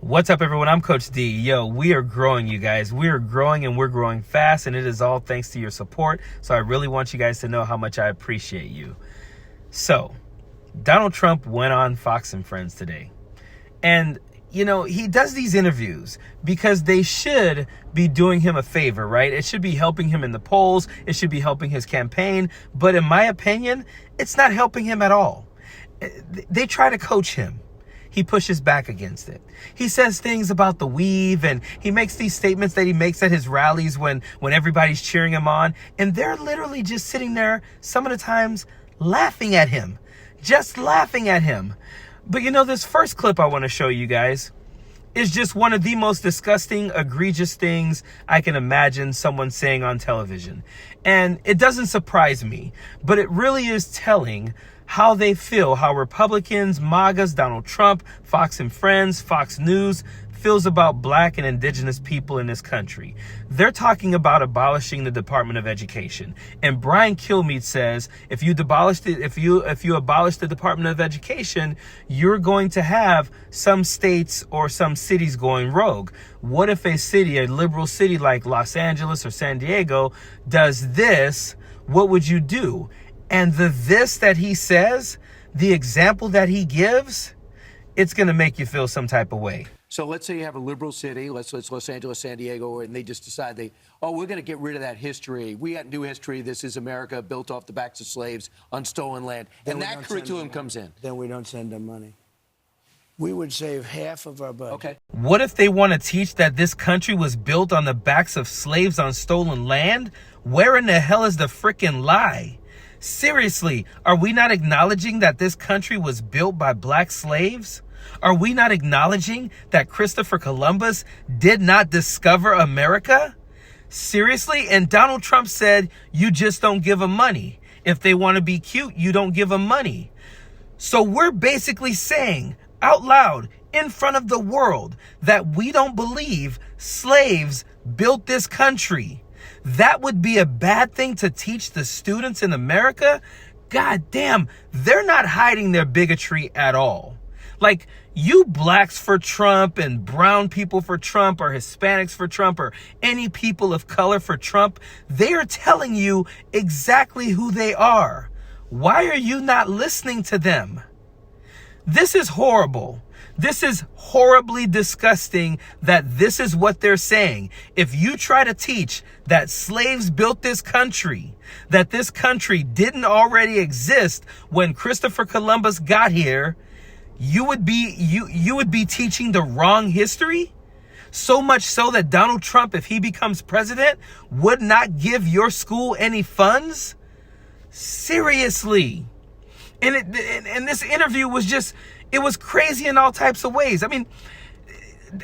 What's up, everyone? I'm Coach D. Yo, we are growing, you guys. We are growing, and we're growing fast, and it is all thanks to your support. So I really want you guys to know how much I appreciate you. So, Donald Trump went on Fox and Friends today. And, you know, he does these interviews because they should be doing him a favor, right? It should be helping him in the polls. It should be helping his campaign. But in my opinion, it's not helping him at all. They try to coach him. He pushes back against it. He says things about the weave, and he makes these statements that he makes at his rallies when everybody's cheering him on. And they're literally just sitting there some of the times laughing at him, just laughing at him. But you know, this first clip I want to show you guys is just one of the most disgusting, egregious things I can imagine someone saying on television. And it doesn't surprise me, but it really is telling how they feel, how Republicans, MAGAs, Donald Trump, Fox and Friends, Fox News feels about black and indigenous people in this country. They're talking about abolishing the Department of Education. And Brian Kilmeade says, if you abolish the Department of Education, you're going to have some states or some cities going rogue. What if a city, a liberal city like Los Angeles or San Diego, does this? What would you do? And this that he says, the example that he gives, it's going to make you feel some type of way. So let's say you have a liberal city, let's Los Angeles, San Diego, and they just decide we're going to get rid of that history. We got new history. This is America built off the backs of slaves on stolen land. And that curriculum comes in. Then we don't send them money. We would save half of our budget. Okay. What if they want to teach that this country was built on the backs of slaves on stolen land? Where in the hell is the frickin' lie? Seriously, are we not acknowledging that this country was built by black slaves? Are we not acknowledging that Christopher Columbus did not discover America? Seriously? And Donald Trump said, you just don't give them money. If they want to be cute, you don't give them money. So we're basically saying out loud in front of the world that we don't believe slaves built this country. That would be a bad thing to teach the students in America? God damn, they're not hiding their bigotry at all. Like, you blacks for Trump and brown people for Trump or Hispanics for Trump or any people of color for Trump, they are telling you exactly who they are. Why are you not listening to them? This is horrible. This is horribly disgusting that this is what they're saying. If you try to teach that slaves built this country, that this country didn't already exist when Christopher Columbus got here, you would be teaching the wrong history. So much so that Donald Trump, if he becomes president, would not give your school any funds. Seriously. And this interview was just, it was crazy in all types of ways. I mean,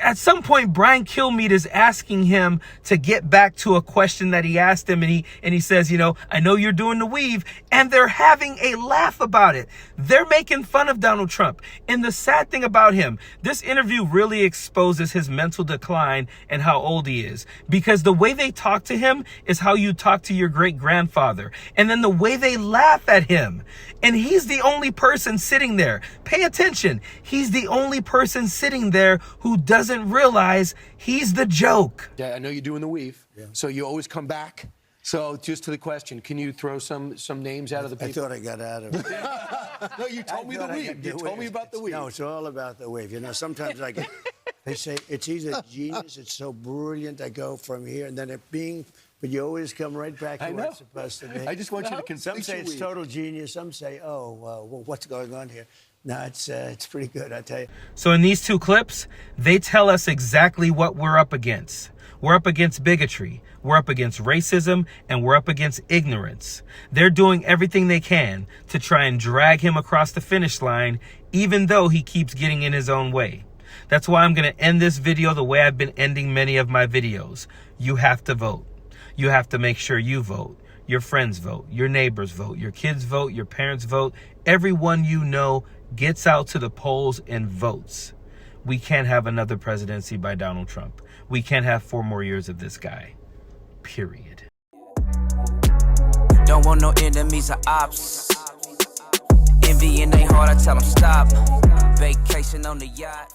at some point, Brian Kilmeade is asking him to get back to a question that he asked him. And he says, you know, I know you're doing the weave. And they're having a laugh about it. They're making fun of Donald Trump. And the sad thing about him, this interview really exposes his mental decline and how old he is. Because the way they talk to him is how you talk to your great grandfather. And then the way they laugh at him. And he's the only person sitting there. Pay attention. He's the only person sitting there who doesn't realize he's the joke. Yeah, I know you're doing the weave, so you always come back. So just to the question, can you throw some names out of the people? I thought I got out of it. No, you told me the weave. You told me about the weave. No, it's all about the weave. You know, sometimes they say it's either genius, it's so brilliant, I go from here, and then but you always come right back to where it's supposed to be. I just want you to Some say it's total genius. Some say, well, what's going on here? No, it's pretty good, I tell you. So in these two clips, they tell us exactly what we're up against. We're up against bigotry. We're up against racism, and we're up against ignorance. They're doing everything they can to try and drag him across the finish line, even though he keeps getting in his own way. That's why I'm going to end this video the way I've been ending many of my videos. You have to vote. You have to make sure you vote. Your friends vote. Your neighbors vote. Your kids vote. Your parents vote. Everyone you know gets out to the polls and votes. We can't have another presidency by Donald Trump. We can't have 4 more years of this guy. Period. Don't want no enemies or ops. Envy in their heart, I tell them stop. Vacation on the yacht.